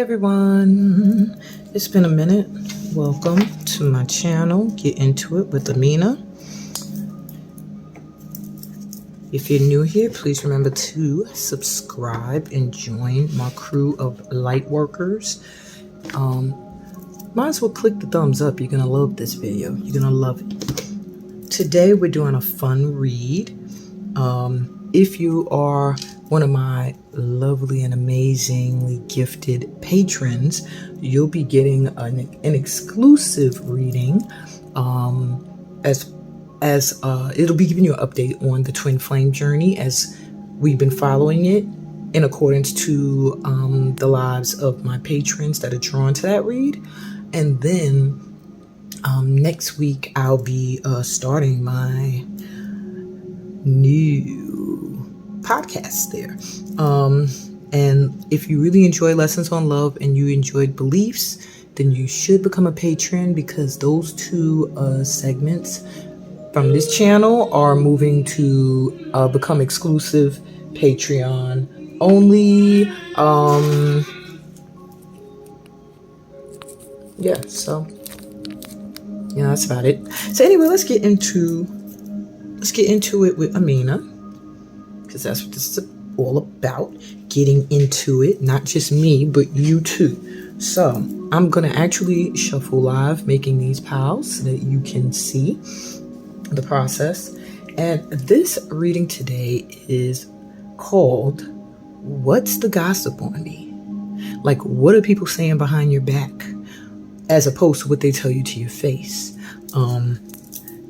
everyone, it's been a minute. Welcome to my channel, Get Into It with Amina. If you're new here, please remember to subscribe and join my crew of light workers. Might as well click the thumbs up. You're gonna love this video. You're gonna love it. Today we're doing a fun read. If you are one of my lovely and amazingly gifted patrons, you'll be getting an exclusive reading, as it'll be giving you an update on the twin flame journey as we've been following it in accordance to the lives of my patrons that are drawn to that read. And then next week I'll be starting my new podcast there. And if you really enjoy Lessons on Love and you enjoyed Beliefs, then you should become a patron, because those two segments from this channel are moving to become exclusive Patreon only. Yeah, so yeah, that's about it. So anyway, let's get into it with Amina, because that's what this is all about. Getting into it, not just me, but you too. So I'm gonna actually shuffle live, making these piles so that you can see the process. And this reading today is called "What's the Gossip on Me?" Like, what are people saying behind your back, as opposed to what they tell you to your face.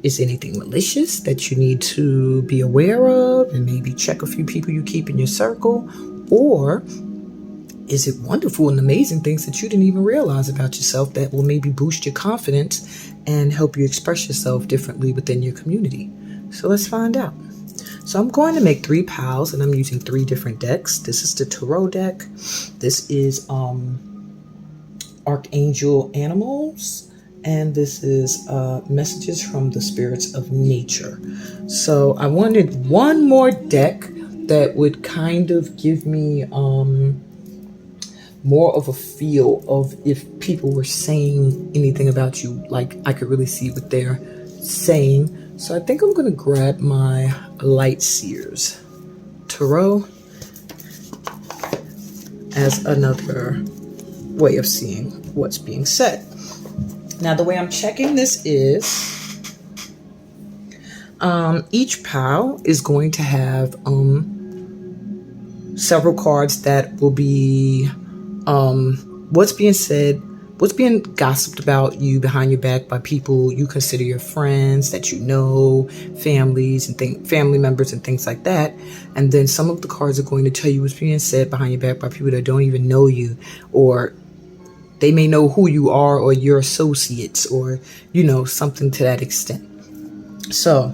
Is anything malicious that you need to be aware of and maybe check a few people you keep in your circle? Or is it wonderful and amazing things that you didn't even realize about yourself that will maybe boost your confidence and help you express yourself differently within your community? So let's find out. So I'm going to make 3 piles, and I'm using 3 different decks. This is the Tarot deck. This is Archangel Animals. And this is Messages from the Spirits of Nature. So I wanted one more deck that would kind of give me more of a feel of if people were saying anything about you, like I could really see what they're saying. So I think I'm going to grab my Light Seers Tarot as another way of seeing what's being said. Now, the way I'm checking this is each pile is going to have several cards that will be what's being said, what's being gossiped about you behind your back by people you consider your friends, that you know, families and family members and things like that. And then some of the cards are going to tell you what's being said behind your back by people that don't even know you, or they may know who you are, or your associates, or, you know, something to that extent. So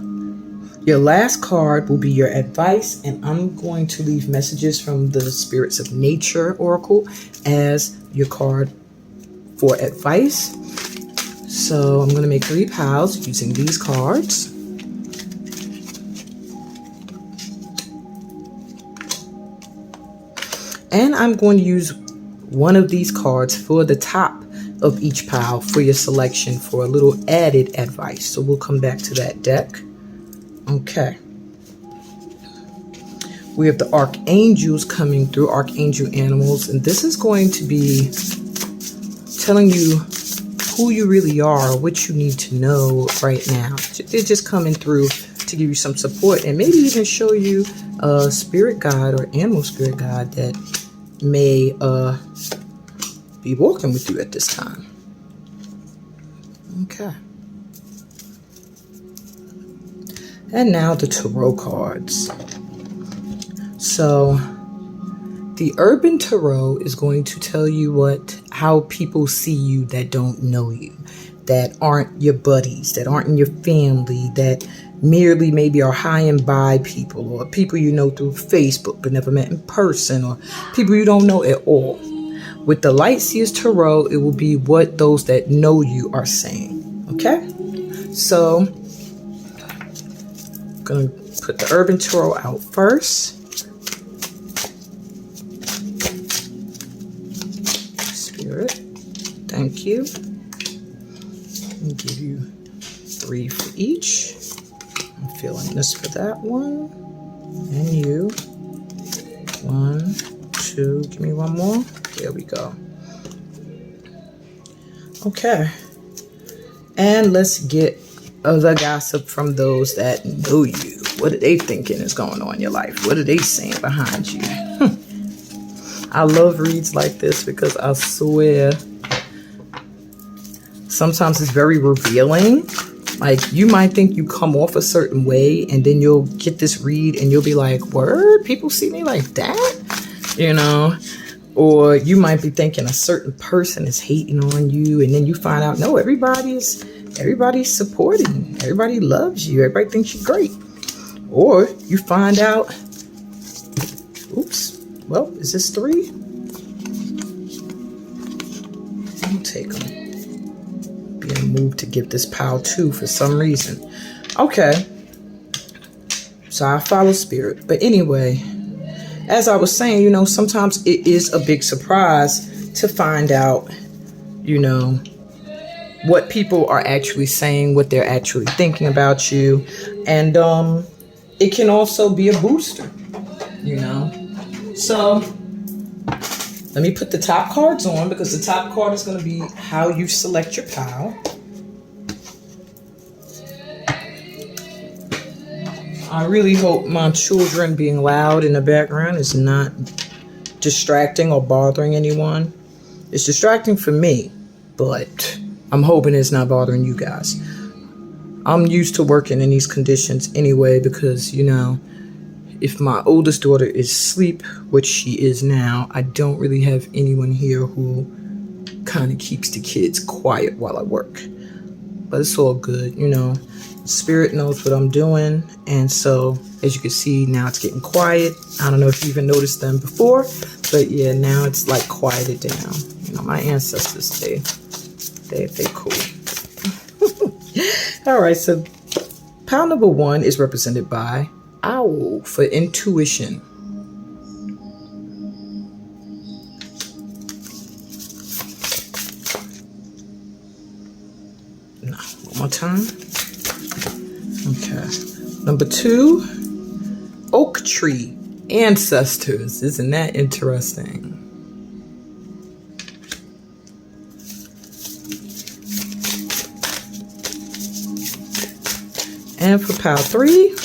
your last card will be your advice, and I'm going to leave Messages from the Spirits of Nature Oracle as your card for advice. So I'm going to make 3 piles using these cards. And I'm going to use one of these cards for the top of each pile for your selection for a little added advice. So we'll come back to that deck. Okay. We have the Archangels coming through, Archangel Animals, and this is going to be telling you who you really are, what you need to know right now. They're just coming through to give you some support and maybe even show you a spirit guide or animal spirit guide that may be walking with you at this time. Okay. And now the Tarot cards. So the Urban Tarot is going to tell you how people see you that don't know you, that aren't your buddies, that aren't in your family, that merely maybe are high and by people, or people you know through Facebook but never met in person, or people you don't know at all. With the Light Seers Tarot, it will be what those that know you are saying. Okay? So I'm going to put the Urban Tarot out first. Spirit. Thank you. I'll give you 3 for each. I'm feeling this for that one. And you. 1, 2. Give me one more. There we go. Okay. And let's get the gossip from those that know you. What are they thinking is going on in your life? What are they saying behind you? I love reads like this because I swear sometimes it's very revealing. Like, you might think you come off a certain way, and then you'll get this read and you'll be like, word, people see me like that? You know? Or you might be thinking a certain person is hating on you, and then you find out, no, everybody's supporting. Everybody loves you. Everybody thinks you're great. Or you find out, oops, well, is this 3? I'll take them. Being moved to give this pile 2 for some reason. Okay. So I follow spirit. But anyway, as I was saying, you know, sometimes it is a big surprise to find out, you know, what people are actually saying, what they're actually thinking about you. And it can also be a booster, you know. So let me put the top cards on, because the top card is going to be how you select your pile. I really hope my children being loud in the background is not distracting or bothering anyone. It's distracting for me, but I'm hoping it's not bothering you guys. I'm used to working in these conditions anyway, because, you know, if my oldest daughter is asleep, which she is now, I don't really have anyone here who kind of keeps the kids quiet while I work. But it's all good, you know. Spirit knows what I'm doing. And so, as you can see, now it's getting quiet. I don't know if you even noticed them before, but yeah, now it's like quieted down. You know, my ancestors, they cool. All right, so pile number 1 is represented by Owl for intuition. No, one more time. Okay. Number 2, Oak Tree, ancestors. Isn't that interesting? And for pile 3,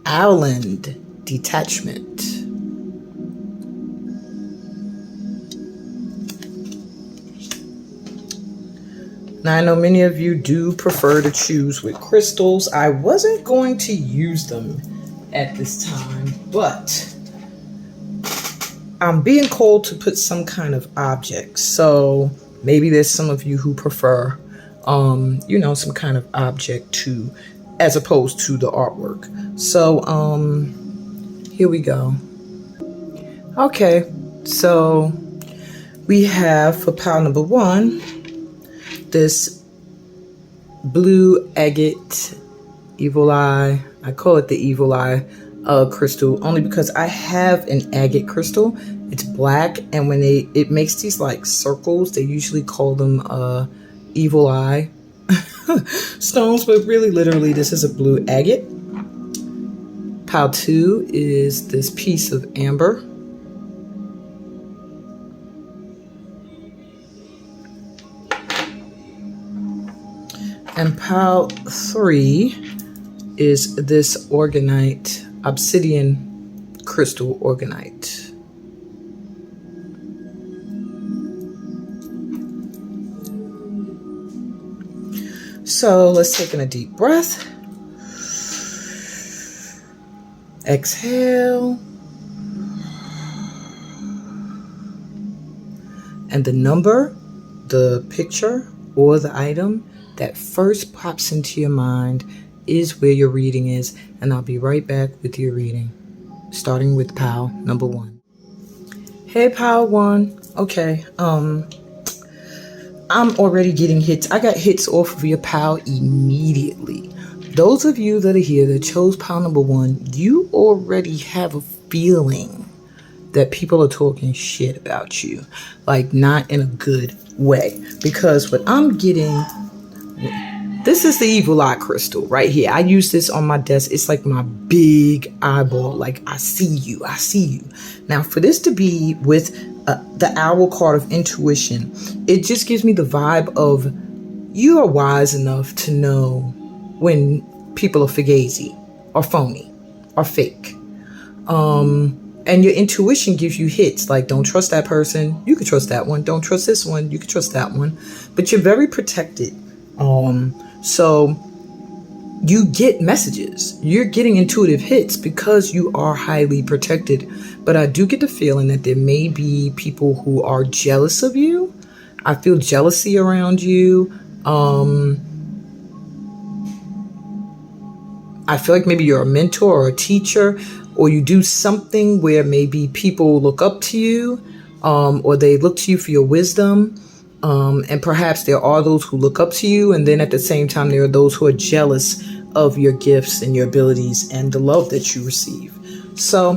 Owland, detachment. Now, I know many of you do prefer to choose with crystals. I wasn't going to use them at this time, but I'm being called to put some kind of object. So maybe there's some of you who prefer, you know, some kind of object to, as opposed to the artwork. So, here we go. Okay, so we have for pile number 1, this blue agate evil eye. I call it the evil eye crystal only because I have an agate crystal. It's black, and when it makes these like circles, they usually call them evil eye stones, but really literally this is a blue agate. Pile 2 is this piece of amber. And pile 3 is this organite, obsidian crystal organite. So let's take in a deep breath. Exhale. And the number, the picture, or the item that first pops into your mind is where your reading is. And I'll be right back with your reading, starting with pile number 1. Hey, pile 1. Okay, I'm already getting hits. I got hits off of your pile immediately. Those of you that are here that chose pile number 1, you already have a feeling that people are talking shit about you, like not in a good way. Because what I'm getting, this is the evil eye crystal right here. I use this on my desk. It's like my big eyeball. Like, I see you. I see you. Now, for this to be with the owl card of intuition, it just gives me the vibe of you are wise enough to know when people are fugazi or phony or fake. And your intuition gives you hits like, don't trust that person. You can trust that one. Don't trust this one. You can trust that one. But you're very protected. So you get messages. You're getting intuitive hits because you are highly protected. But I do get the feeling that there may be people who are jealous of you. I feel jealousy around you. I feel like maybe you're a mentor or a teacher, or you do something where maybe people look up to you, or they look to you for your wisdom. And perhaps there are those who look up to you, and then at the same time, there are those who are jealous of your gifts and your abilities and the love that you receive. So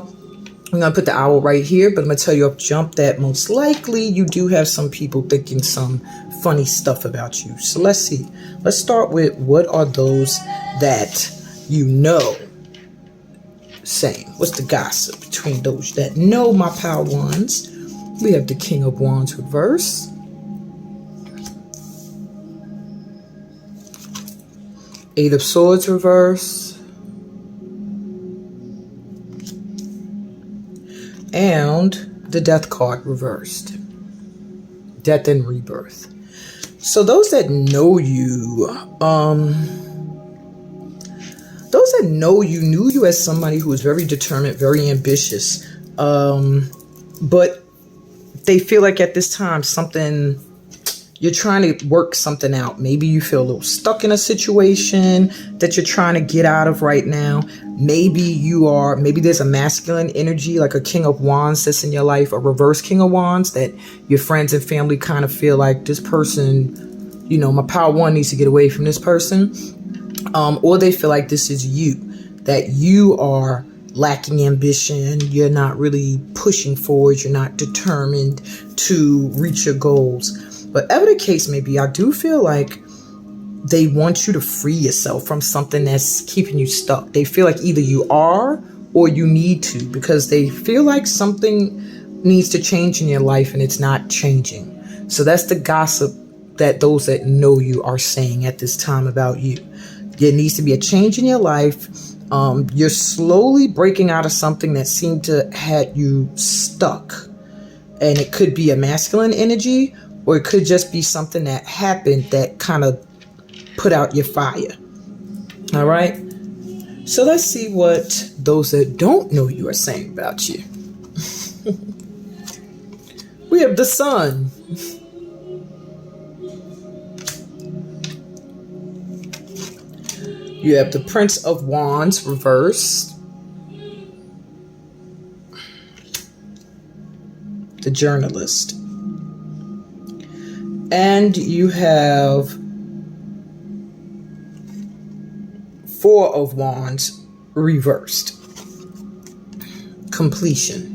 I'm going to put the owl right here, but I'm going to tell you up jump that most likely you do have some people thinking some funny stuff about you. So let's see. Let's start with, what are those that you know saying? What's the gossip between those that know my power wands? We have the King of Wands reverse. Eight of Swords reverse. And the Death card reversed. Death and rebirth. So those that know you, knew you as somebody who was very determined, very ambitious. But they feel like at this time you're trying to work something out. Maybe you feel a little stuck in a situation that you're trying to get out of right now. Maybe there's a masculine energy, like a King of Wands that's in your life, a reverse King of Wands, that your friends and family kind of feel like this person, my power one needs to get away from this person. Or they feel like this is you, that you are lacking ambition. You're not really pushing forward. You're not determined to reach your goals. Whatever the case may be, I do feel like they want you to free yourself from something that's keeping you stuck. They feel like either you are or you need to, because they feel like something needs to change in your life and it's not changing. So that's the gossip that those that know you are saying at this time about you. There needs to be a change in your life. You're slowly breaking out of something that seemed to had you stuck. And it could be a masculine energy, or it could just be something that happened that kind of put out your fire. All right. So let's see what those that don't know you are saying about you. We have the Sun. You have the Prince of Wands reversed. The Journalist. And you have Four of Wands reversed. Completion.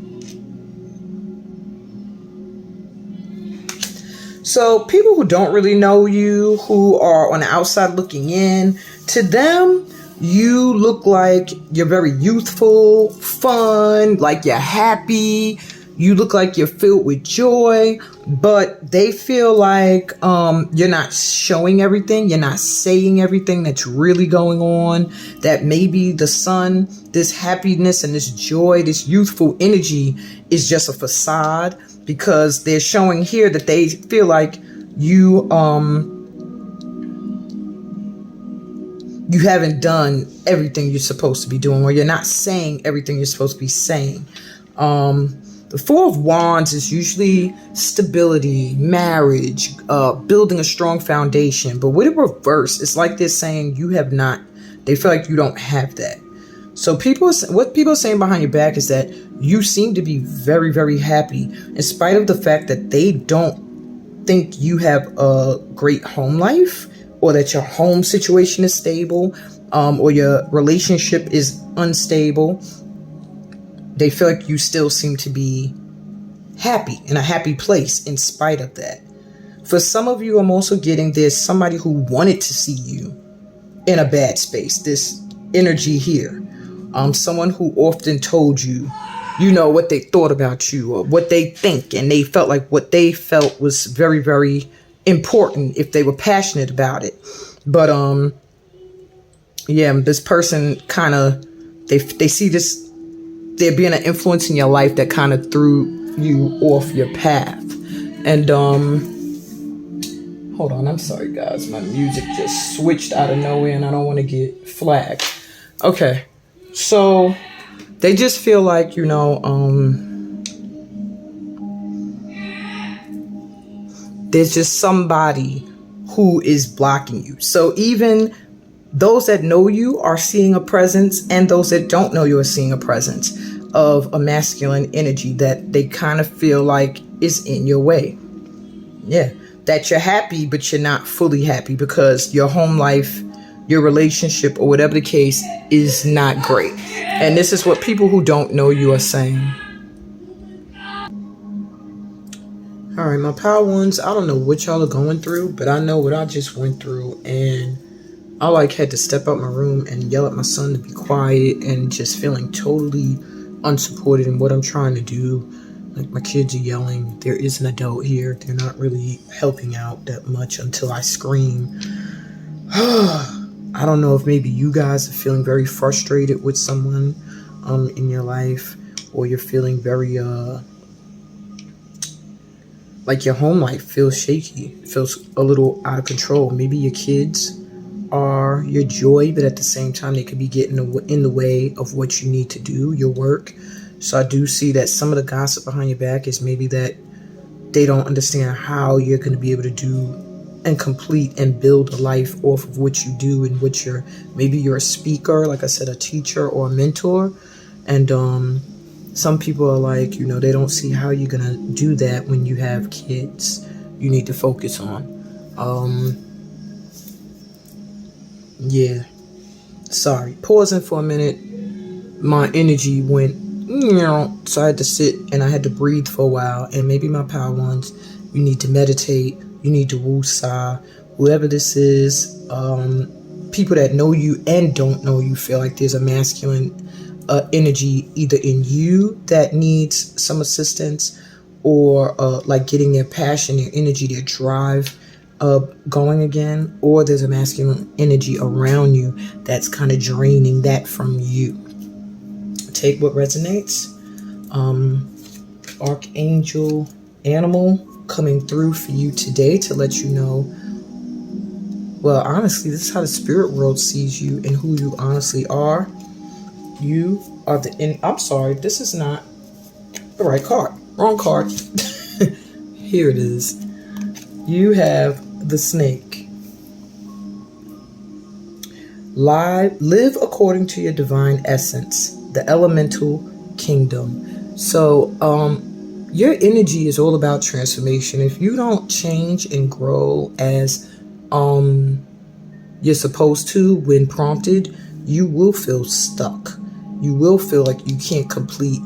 So people who don't really know you, who are on the outside looking in, to them, you look like you're very youthful, fun, like you're happy. You look like you're filled with joy, but they feel like you're not showing everything. You're not saying everything that's really going on. That maybe the Sun, this happiness and this joy, this youthful energy is just a facade, because they're showing here that they feel like you haven't done everything you're supposed to be doing, or you're not saying everything you're supposed to be saying. The Four of Wands is usually stability, marriage, building a strong foundation. But with a reverse, it's like they're saying you have not. They feel like you don't have that. So what people are saying behind your back is that you seem to be very, very happy, in spite of the fact that they don't think you have a great home life, or that your home situation is stable, or your relationship is unstable. they feel like you still seem to be happy, in a happy place in spite of that. For some of you, I'm also getting there's somebody who wanted to see you in a bad space. This energy here. Someone who often told you, what they thought about you or what they think, and they felt like what they felt was very, very important if they were passionate about it. But this person kind of, they see this, there being an influence in your life that kind of threw you off your path. And hold on, I'm sorry guys, my music just switched out of nowhere and I don't want to get flagged. Okay, so they just feel like, there's just somebody who is blocking you. So even those that know you are seeing a presence, and those that don't know you are seeing a presence of a masculine energy that they kind of feel like is in your way. Yeah, that you're happy, but you're not fully happy because your home life, your relationship, or whatever the case is not great. And this is what people who don't know you are saying. All right, my power ones, I don't know what y'all are going through, but I know what I just went through, and I had to step out my room and yell at my son to be quiet, and just feeling totally unsupported in what I'm trying to do. Like, my kids are yelling. There is an adult here. They're not really helping out that much until I scream. I don't know if maybe you guys are feeling very frustrated with someone in your life, or you're feeling very like your home life feels shaky, feels a little out of control. Maybe your kids are your joy, but at the same time they could be getting in the way of what you need to do, your work. So I do see that some of the gossip behind your back is maybe that they don't understand how you're going to be able to do and complete and build a life off of what you do, and what maybe you're a speaker, like I said, a teacher or a mentor. And some people are like, they don't see how you're going to do that when you have kids you need to focus on. Yeah, sorry, pausing for a minute, my energy went, so I had to sit and I had to breathe for a while. And maybe my power ones, you need to meditate, you need to woo-saw, whoever this is. People that know you and don't know you feel like there's a masculine energy either in you that needs some assistance, or like getting their passion, their energy, their drive going again, or there's a masculine energy around you that's kind of draining that from you. Take what resonates. Archangel Animal coming through for you today to let you know, well, honestly, this is how the spirit world sees you and who you honestly are. You are I'm sorry, this is not the right card. Wrong card. Here it is. You have the snake. Live according to your divine essence, the elemental kingdom. So your energy is all about transformation. If you don't change and grow as you're supposed to when prompted, you will feel stuck. You will feel like you can't complete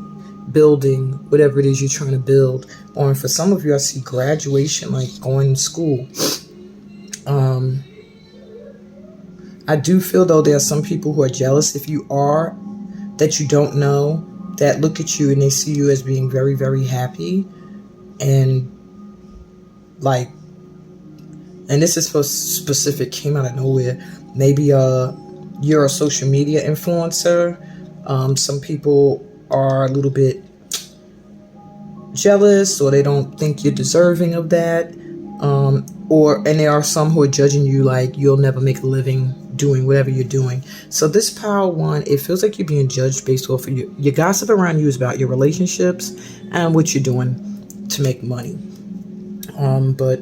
building whatever it is you're trying to build. Or for some of you, I see graduation, like going to school. I do feel, though, there are some people who are jealous, if you are, that you don't know, that look at you and they see you as being very, very happy. And this is for specific, came out of nowhere. Maybe you're a social media influencer. Some people are a little bit jealous, or they don't think you're deserving of that. And there are some who are judging you like you'll never make a living doing whatever you're doing. So this power one, it feels like you're being judged based off of your gossip around you is about your relationships and what you're doing to make money. But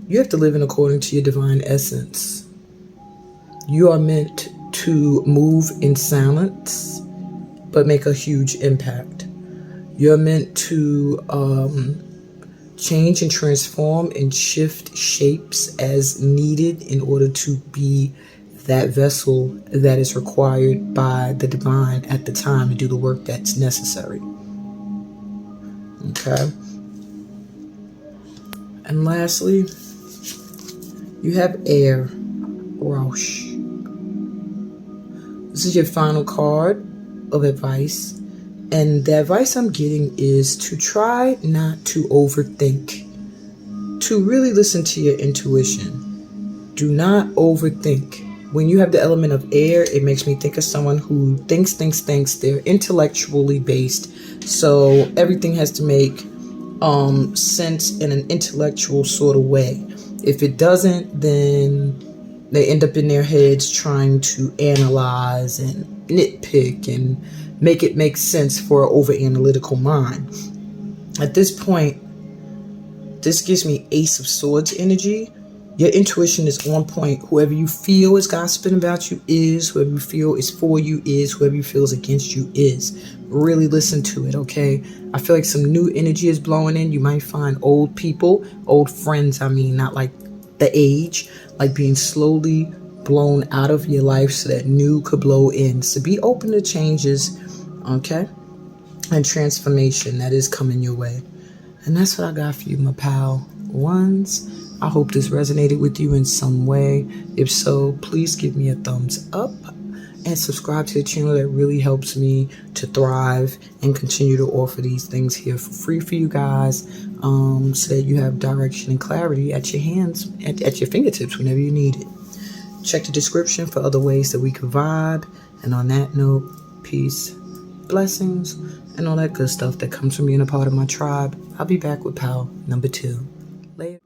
you have to live in accordance to your divine essence. You are meant to move in silence, but make a huge impact. You're meant to change and transform and shift shapes as needed in order to be that vessel that is required by the divine at the time to do the work that's necessary. Okay. And lastly, you have air. Rosh. This is your final card of advice. And the advice I'm getting is to try not to overthink. To really listen to your intuition. Do not overthink. When you have the element of air, it makes me think of someone who thinks. They're intellectually based. So everything has to make sense in an intellectual sort of way. If it doesn't, then they end up in their heads trying to analyze and nitpick and make it make sense for an over-analytical mind. At this point, this gives me Ace of Swords energy. Your intuition is on point. Whoever you feel is gossiping about you is. Whoever you feel is for you is. Whoever you feel is against you is. Really listen to it, okay? I feel like some new energy is blowing in. You might find old people, old friends, not like the age, like being slowly blown out of your life so that new could blow in. So be open to changes, okay? And transformation that is coming your way. And that's what I got for you, my pal ones. I hope this resonated with you in some way. If so, please give me a thumbs up and subscribe to the channel. That really helps me to thrive and continue to offer these things here for free for you guys, so that you have direction and clarity at your hands, at your fingertips whenever you need it. Check the description for other ways that we can vibe. And on that note, peace, blessings, and all that good stuff that comes from being a part of my tribe. I'll be back with pal number 2 later.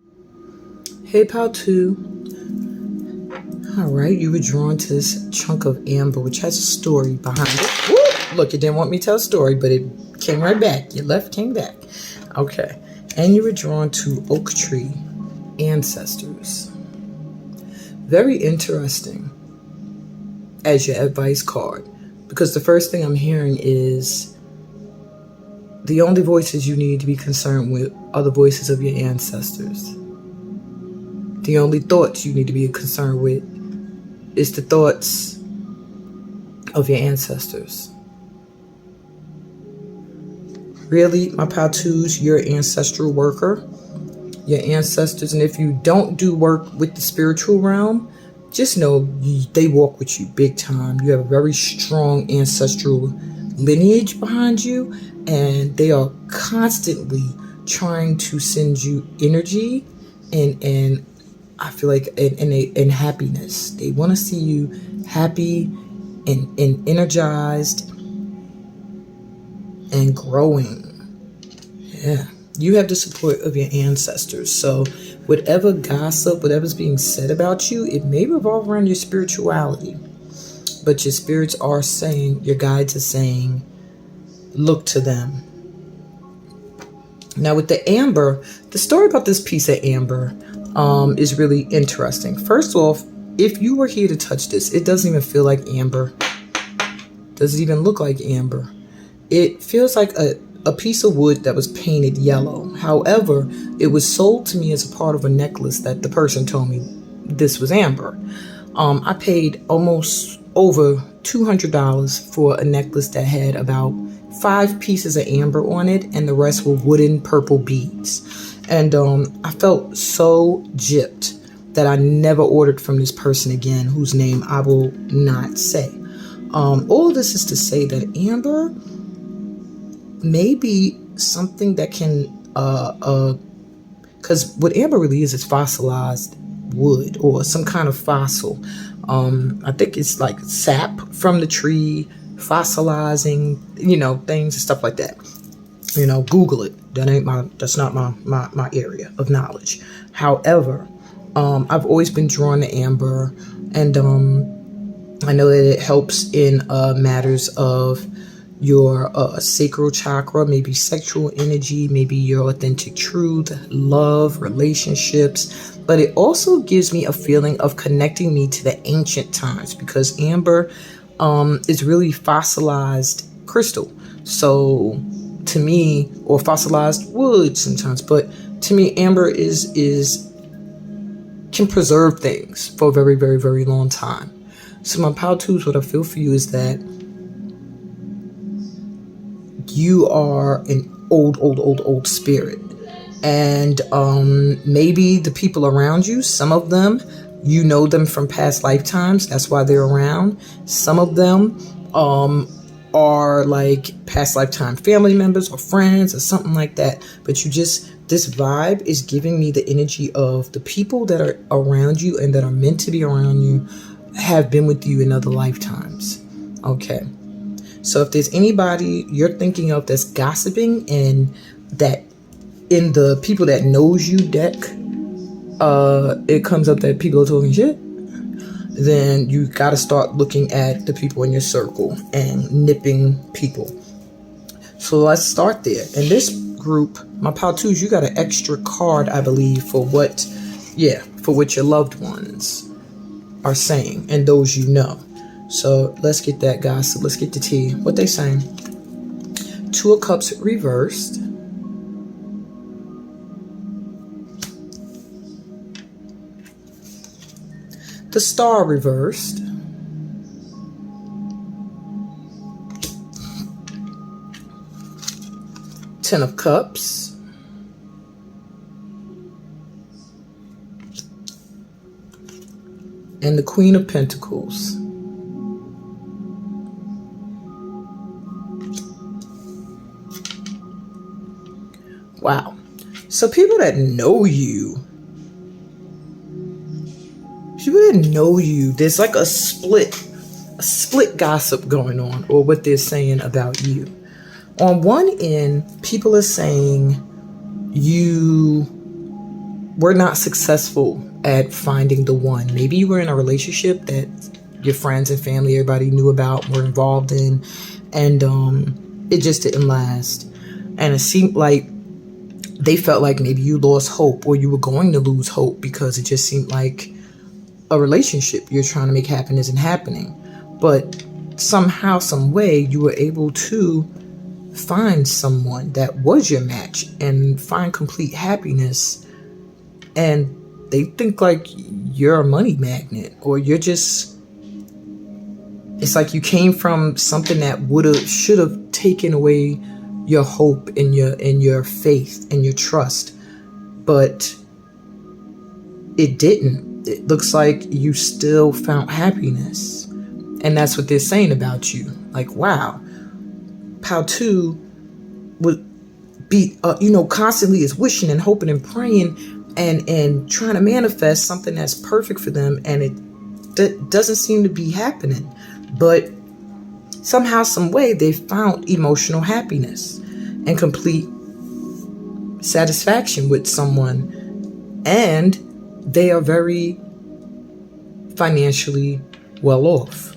Hey, pal 2. All right, you were drawn to this chunk of amber, which has a story behind it. Woo! Look, you didn't want me to tell a story, but it came right back. Your left came back. Okay. And you were drawn to oak tree ancestors. Very interesting as your advice card, because the first thing I'm hearing is the only voices you need to be concerned with are the voices of your ancestors. The only thoughts you need to be concerned with is the thoughts of your ancestors. Really, my pal 2s, you're an ancestral worker. Your ancestors, and if you don't do work with the spiritual realm, just know they walk with you big time. You have a very strong ancestral lineage behind you, and they are constantly trying to send you energy and I feel like in happiness. They want to see you happy and energized and growing. Yeah. You have the support of your ancestors. So whatever gossip, whatever's being said about you, it may revolve around your spirituality. But your spirits are saying, your guides are saying, look to them. Now with the amber, the story about this piece of amber is really interesting. First off, if you were here to touch this, it doesn't even feel like amber. Doesn't even look like amber. It feels like a piece of wood that was painted yellow. However, it was sold to me as a part of a necklace that the person told me this was amber. I paid almost over $200 for a necklace that had about 5 pieces of amber on it, and the rest were wooden purple beads. And I felt so gypped that I never ordered from this person again, whose name I will not say. All of this is to say that amber may be something that can, because what amber really is fossilized wood or some kind of fossil. I think it's like sap from the tree, fossilizing, things and stuff like that. Google it. That's not my area of knowledge. However, I've always been drawn to amber, and I know that it helps in matters of your sacral chakra, maybe sexual energy, maybe your authentic truth, love, relationships. But it also gives me a feeling of connecting me to the ancient times, because amber is really fossilized crystal. So to me, or fossilized wood sometimes, but to me, amber can preserve things for a very, very, very long time. So my power twos, what I feel for you is that you are an old spirit. And maybe the people around you, some of them, you know them from past lifetimes. That's why they're around. Some of them are like past lifetime family members or friends or something like that. But this vibe is giving me the energy of the people that are around you and that are meant to be around you have been with you in other lifetimes. Okay. So if there's anybody you're thinking of that's gossiping, and that in the people that knows you deck, it comes up that people are talking shit, then you got to start looking at the people in your circle and nipping people. So let's start there. In this group, my pal twos, you got an extra card, I believe, for what your loved ones are saying and those you know. So let's get that gossip. Let's get the tea. What they saying? Two of Cups reversed. The Star reversed. Ten of Cups. And the Queen of Pentacles. Wow. So people that know you, there's like a split gossip going on, or what they're saying about you. On one end, people are saying you were not successful at finding the one. Maybe you were in a relationship that your friends and family, everybody knew about, were involved in, and it just didn't last. And it seemed like they felt like maybe you lost hope, or you were going to lose hope, because it just seemed like a relationship you're trying to make happen isn't happening. But somehow, some way, you were able to find someone that was your match and find complete happiness. And they think like you're a money magnet, or you're just, it's like you came from something that should have taken away your hope and your faith and your trust, but it didn't. It looks like you still found happiness, and that's what they're saying about you. Like, wow, how to would be constantly is wishing and hoping and praying and trying to manifest something that's perfect for them, and it doesn't seem to be happening. But somehow, some way, they found emotional happiness and complete satisfaction with someone, and they are very financially well off.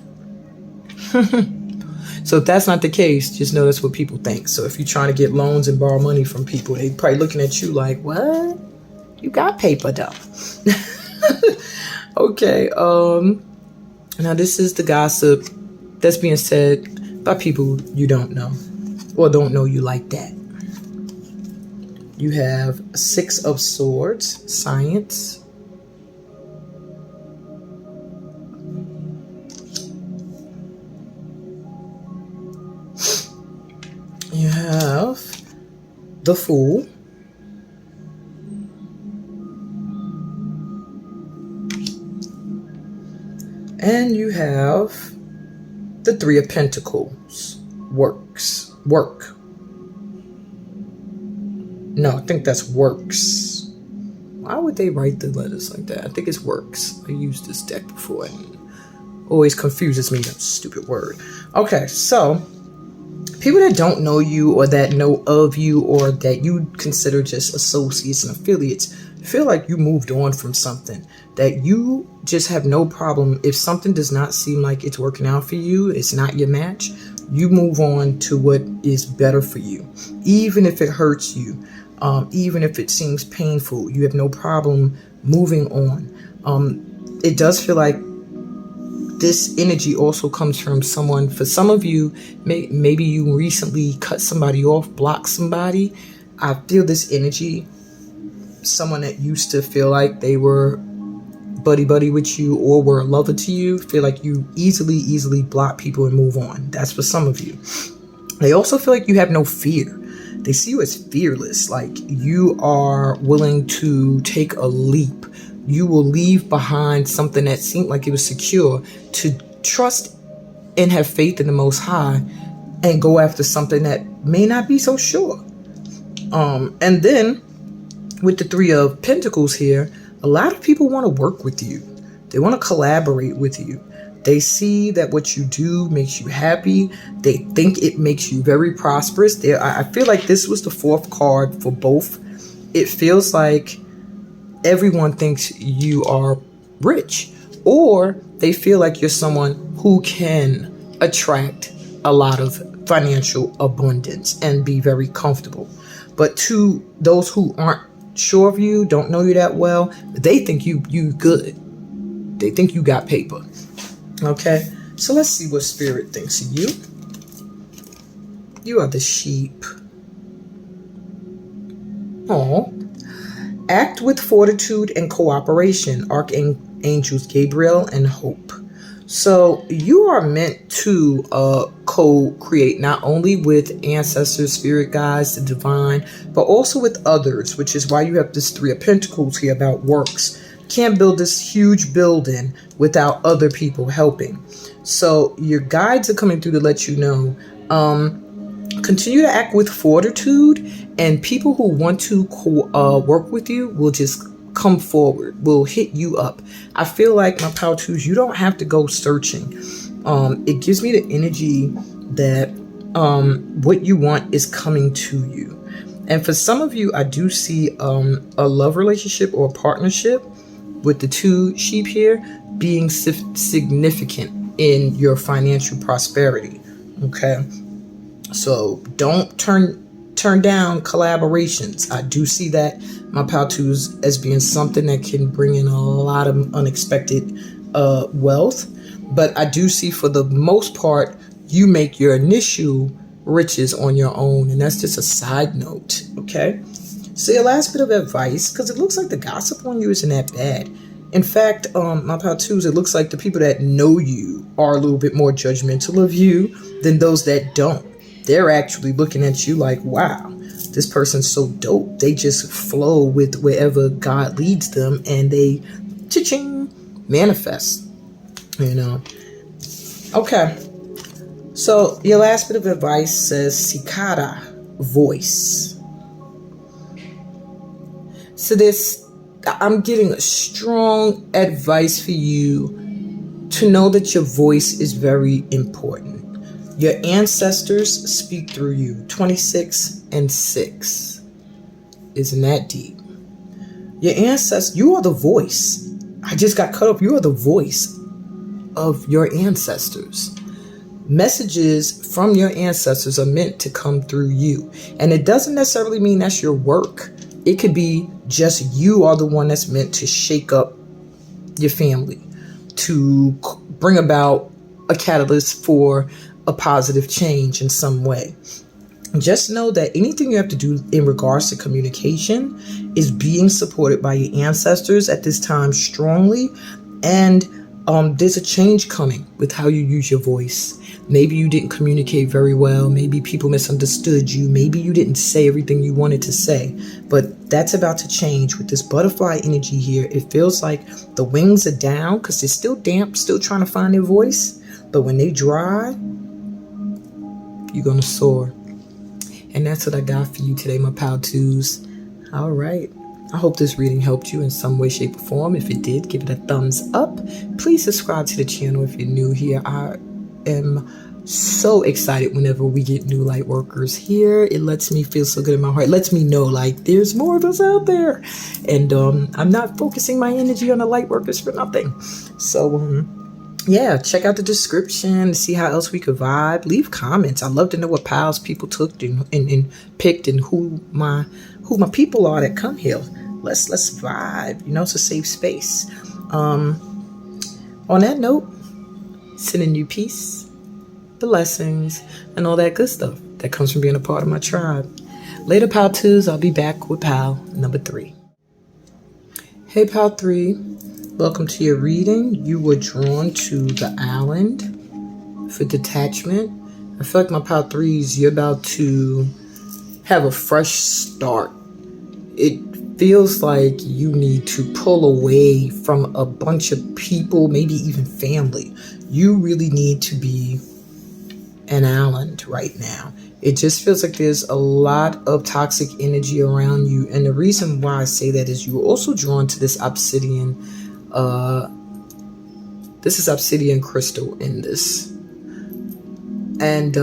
So if that's not the case, just know that's what people think. So if you're trying to get loans and borrow money from people, they probably looking at you like, what? You got paper though. Okay. Now this is the gossip that's being said by people you don't know, or don't know you like that. You have Six of Swords, Science. You have the Fool. And you have the Three of Pentacles. Work. No, I think that's works. Why would they write the letters like that? I think it's works. I used this deck before and always confuses me, that stupid word. Okay, so people that don't know you, or that know of you, or that you consider just associates and affiliates, feel like you moved on from something, that you just have no problem. If something does not seem like it's working out for you, it's not your match, you move on to what is better for you, even if it hurts you, even if it seems painful. You have no problem moving on. It does feel like this energy also comes from someone. For some of you, maybe you recently cut somebody off, blocked somebody. I feel this energy, someone that used to feel like they were buddy with you or were a lover to you feel like you easily block people and move on. That's for some of you. They also feel like you have no fear. They see you as fearless, like you are willing to take a leap. You will leave behind something that seemed like it was secure to trust and have faith in the Most High and go after something that may not be so sure. And then with the Three of Pentacles here, a lot of people want to work with you. They want to collaborate with you. They see that what you do makes you happy. They think it makes you very prosperous. I feel like this was the fourth card for both. It feels like everyone thinks you are rich, or they feel like you're someone who can attract a lot of financial abundance and be very comfortable. But to those who aren't sure of you, don't know you that well, they think you good. They think you got paper. Okay, so let's see what Spirit thinks of you. You are the sheep. Oh, act with fortitude and cooperation. Archangels Gabriel and Hope. So you are meant to co-create not only with ancestors, spirit guides, the divine, but also with others, which is why you have this Three of Pentacles here about works. Can't build this huge building without other people helping. So your guides are coming through to let you know, continue to act with fortitude, and people who want to work with you will just come forward, will hit you up. I feel like, my Power Twos, you don't have to go searching. It gives me the energy that what you want is coming to you. And for some of you, I do see a love relationship or a partnership with the two sheep here being significant in your financial prosperity. Okay, so don't turn down collaborations. I do see that, my Power Twos, as being something that can bring in a lot of unexpected wealth. But I do see, for the most part, you make your initial riches on your own, and that's just a side note. Okay, so your last bit of advice, because it looks like the gossip on you isn't that bad. In fact, my Power Twos, it looks like the people that know you are a little bit more judgmental of you than those that don't. They're actually looking at you like, wow, this person's so dope. They just flow with wherever God leads them, and they cha-ching, manifest, you know. Okay, so your last bit of advice says cicada voice. So I'm getting a strong advice for you to know that your voice is very important. Your ancestors speak through you. 26 and 6. Isn't that deep? Your ancestors, you are the voice. I just got cut off. You are the voice of your ancestors. Messages from your ancestors are meant to come through you. And it doesn't necessarily mean that's your work. It could be just you are the one that's meant to shake up your family, to bring about a catalyst for a positive change in some way. Just know that anything you have to do in regards to communication is being supported by your ancestors at this time strongly. And there's a change coming with how you use your voice. Maybe you didn't communicate very well. Maybe people misunderstood you. Maybe you didn't say everything you wanted to say. But that's about to change with this butterfly energy here. It feels like the wings are down because they're still damp, still trying to find their voice. But when they dry, you're going to soar. And that's what I got for you today, my Power Twos. All right. I hope this reading helped you in some way, shape, or form. If it did, give it a thumbs up. Please subscribe to the channel if you're new here. I am so excited whenever we get new light workers here. It lets me feel so good in my heart. It lets me know, like, there's more of us out there. And I'm not focusing my energy on the light workers for nothing. So, yeah, check out the description to see how else we could vibe. Leave comments. I'd love to know what piles people took and picked, and who my people are that come here. Let's vibe. You know, it's a safe space. On that note, sending you peace, blessings, and all that good stuff that comes from being a part of my tribe. Later, Pal 2s, I'll be back with Pal number 3. Hey, Pal 3. Welcome to your reading. You were drawn to the island for detachment. I feel like my pile threes, you're about to have a fresh start. It feels like you need to pull away from a bunch of people, maybe even family. You really need to be an island right now. It just feels like there's a lot of toxic energy around you. And the reason why I say that is you were also drawn to this obsidian. This is obsidian crystal in this. And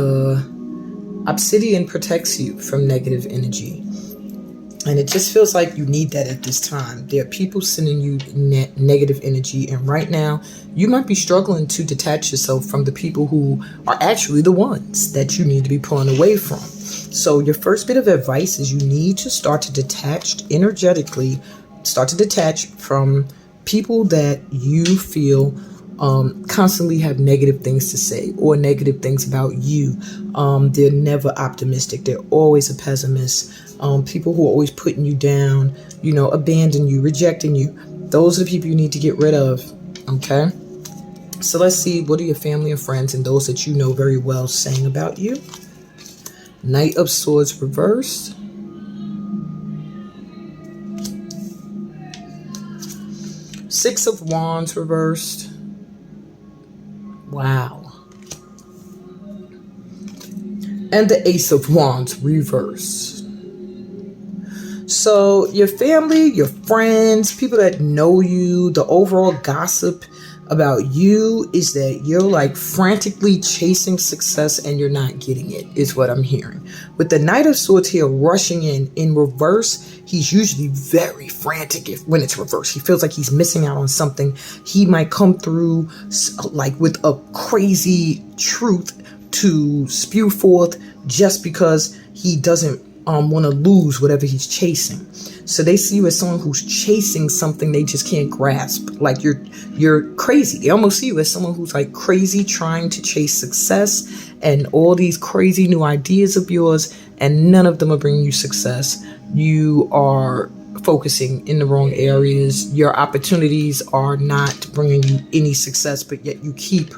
obsidian protects you from negative energy. And it just feels like you need that at this time. There are people sending you negative energy. And right now, you might be struggling to detach yourself from the people who are actually the ones that you need to be pulling away from. So your first bit of advice is you need to start to detach energetically, start to detach from people that you feel constantly have negative things to say or negative things about you. They're never optimistic. They're always a pessimist. People who are always putting you down, abandon you, rejecting you. Those are the people you need to get rid of. Okay. So let's see, what are your family and friends and those that you know very well saying about you? Knight of Swords reversed. Six of Wands reversed. Wow. And the Ace of Wands reversed. So your family, your friends, people that know you, the overall gossip about you is that you're like frantically chasing success and you're not getting it, is what I'm hearing. With the Knight of Swords here rushing in reverse, he's usually very frantic when it's reversed. He feels like he's missing out on something. He might come through like with a crazy truth to spew forth just because he doesn't want to lose whatever he's chasing. So they see you as someone who's chasing something they just can't grasp. Like you're crazy. They almost see you as someone who's like crazy trying to chase success and all these crazy new ideas of yours, and none of them are bringing you success. You are focusing in the wrong areas. Your opportunities are not bringing you any success, but yet you keep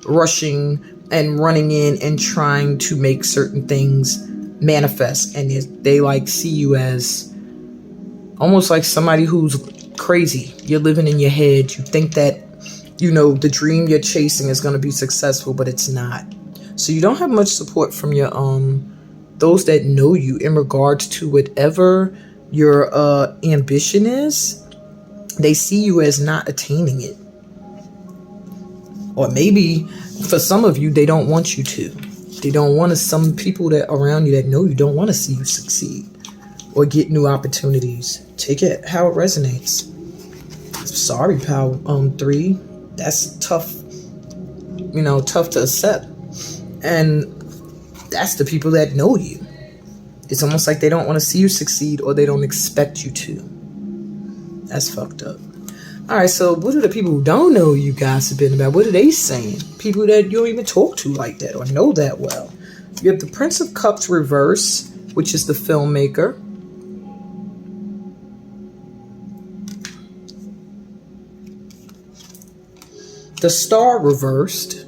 rushing and running in and trying to make certain things manifest, and they like see you as almost like somebody who's crazy. You're living in your head. You think that the dream you're chasing is going to be successful, but it's not. So you don't have much support from your those that know you in regards to whatever your ambition is. They see you as not attaining it, or maybe for some of you they don't want you to. They don't want to. Some people that around you that know you don't want to see you succeed or get new opportunities. Take it how it resonates. Sorry, pal. 3. That's tough. Tough to accept. And that's the people that know you. It's almost like they don't want to see you succeed, or they don't expect you to. That's fucked up. All right, so what are the people who don't know you gossiping about? What are they saying? People that you don't even talk to like that or know that well. You have the Prince of Cups reverse, which is the filmmaker. The Star reversed.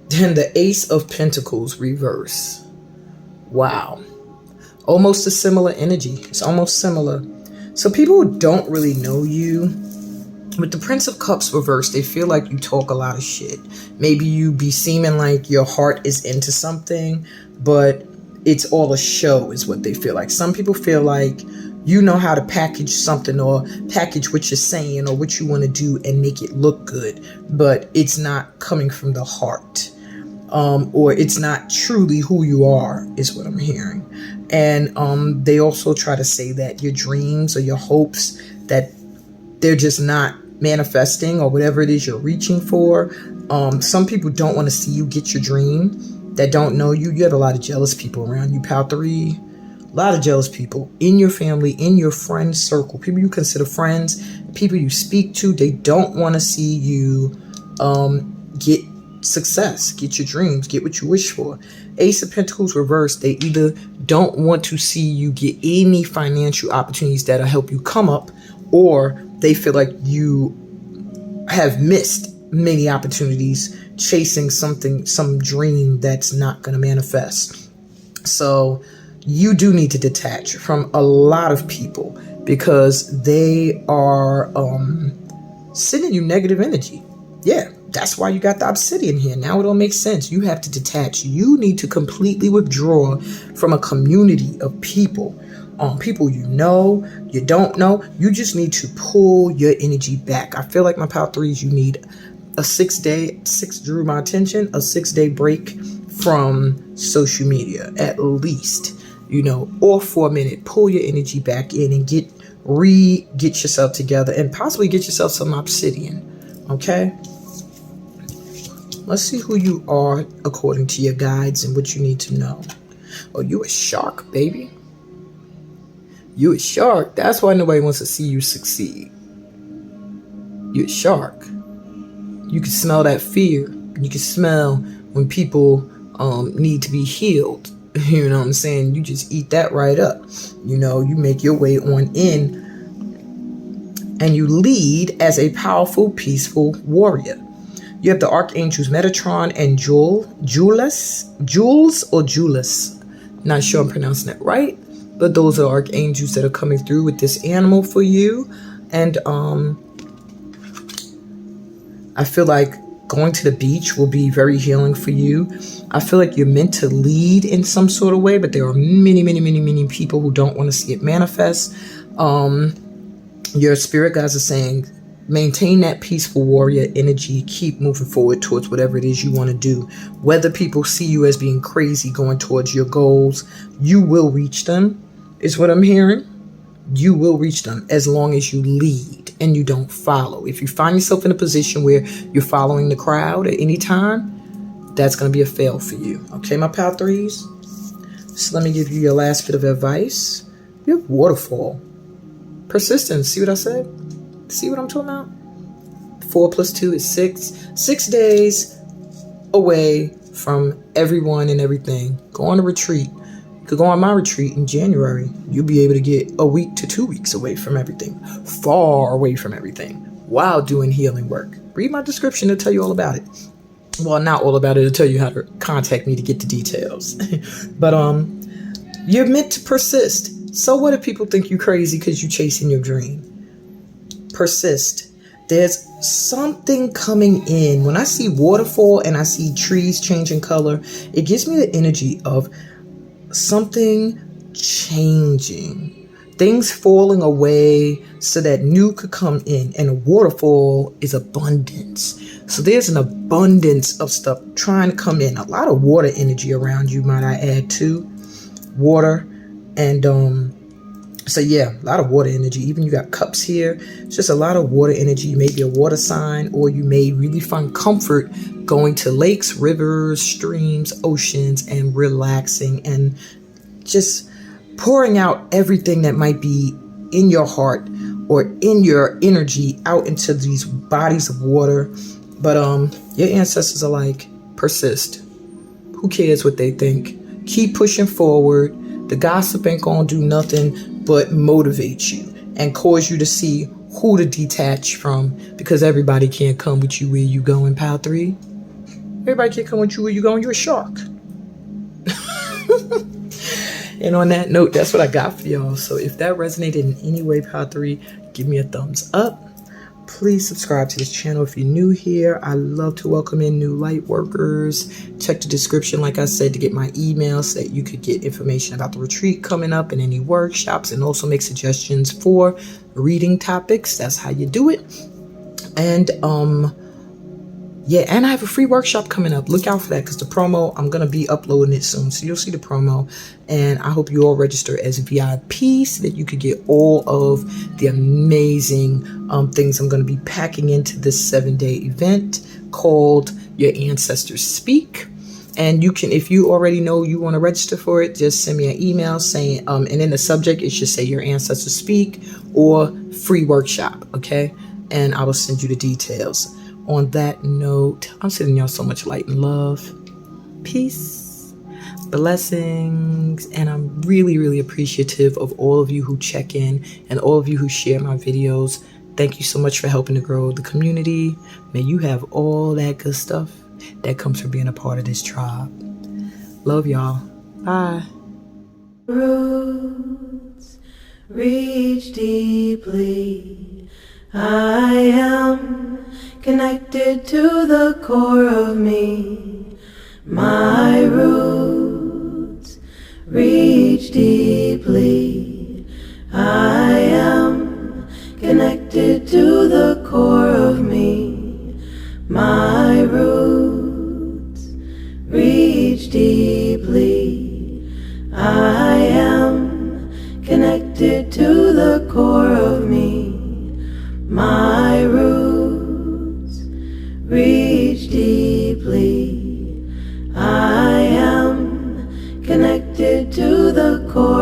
Then the Ace of Pentacles reverse. Wow. Almost a similar energy. It's almost similar. So people who don't really know you, with the Prince of Cups reversed, they feel like you talk a lot of shit. Maybe you be seeming like your heart is into something, but it's all a show is what they feel like. Some people feel like you know how to package something or package what you're saying or what you want to do and make it look good, but it's not coming from the heart. Or it's not truly who you are, is what I'm hearing. And they also try to say that your dreams or your hopes, that they're just not manifesting or whatever it is you're reaching for. Some people don't want to see you get your dream that don't know you. You have a lot of jealous people around you, pal 3. A lot of jealous people in your family, in your friend circle, people you consider friends, people you speak to. They don't want to see you get success, get your dreams, get what you wish for. Ace of Pentacles reversed, they either don't want to see you get any financial opportunities that'll help you come up, or they feel like you have missed many opportunities chasing some dream that's not going to manifest. So you do need to detach from a lot of people because they are sending you negative energy. Yeah, that's why you got the obsidian here. Now it all makes sense. You have to detach. You need to completely withdraw from a community of people. People you know, you don't know. You just need to pull your energy back. I feel like my Power 3s, you need a 6 drew my attention, a 6-day break from social media, at least, or for a minute. Pull your energy back in and get yourself together and possibly get yourself some obsidian. Okay? Let's see who you are according to your guides and what you need to know. Oh, you a shark, baby. You a shark. That's why nobody wants to see you succeed. You a shark. You can smell that fear. You can smell when people need to be healed. You know what I'm saying? You just eat that right up. You make your way on in and you lead as a powerful, peaceful warrior. You have the archangels Metatron and Jules. Not sure I'm pronouncing it right, but those are archangels that are coming through with this animal for you. And I feel like going to the beach will be very healing for you. I feel like you're meant to lead in some sort of way, but there are many, many, many, many people who don't want to see it manifest. Your spirit guides are saying, maintain that peaceful warrior energy. Keep moving forward towards whatever it is you want to do. Whether people see you as being crazy going towards your goals, you will reach them, is what I'm hearing. You will reach them as long as you lead and you don't follow. If you find yourself in a position where you're following the crowd at any time, that's going to be a fail for you. Okay, my Power 3s? So let me give you your last bit of advice. You have waterfall. Persistence. See what I said? See what I'm talking about? 4 + 2 is 6. 6 days away from everyone and everything. Go on a retreat. You could go on my retreat in January. You'll be able to get a week to 2 weeks away from everything. Far away from everything. While doing healing work. Read my description to tell you all about it. Well, not all about it. It'll tell you how to contact me to get the details. But you're meant to persist. So what if people think you crazy because you're chasing your dream? Persist. There's something coming in. When I see waterfall and I see trees changing color, it gives me the energy of something changing. Things falling away so that new could come in. And a waterfall is abundance. So there's an abundance of stuff trying to come in. A lot of water energy around you, might I add, too. Water. And so yeah, a lot of water energy. Even you got cups here. It's just a lot of water energy. You may be a water sign, or you may really find comfort going to lakes, rivers, streams, oceans, and relaxing and just pouring out everything that might be in your heart or in your energy out into these bodies of water. But your ancestors are like, persist. Who cares what they think? Keep pushing forward. The gossip ain't gonna do nothing but motivate you and cause you to see who to detach from, because everybody can't come with you where you going, Power 3. Everybody can't come with you where you going. You're a shark. And on that note, that's what I got for y'all. So if that resonated in any way, Power 3, give me a thumbs up. Please subscribe to this channel if you're new here. I love to welcome in new light workers. Check the description, like I said, to get my email so that you could get information about the retreat coming up and any workshops, and also make suggestions for reading topics. That's how you do it. And yeah, and I have a free workshop coming up. Look out for that, because the promo, I'm going to be uploading it soon. So you'll see the promo. And I hope you all register as VIP so that you could get all of the amazing things I'm going to be packing into this 7-day event called Your Ancestors Speak. And you can, if you already know you want to register for it, just send me an email saying, and in the subject, it should say Your Ancestors Speak or free workshop. Okay. And I will send you the details. On that note, I'm sending y'all so much light and love. Peace, blessings, and I'm really, really appreciative of all of you who check in and all of you who share my videos. Thank you so much for helping to grow the community. May you have all that good stuff that comes from being a part of this tribe. Love y'all. Bye. Roots reach deeply. I am connected to the core of me. My roots reach deeply. I am connected to the core of me. My roots reach deeply. I am connected to the core of me. My roots reach deeply. I am connected to the core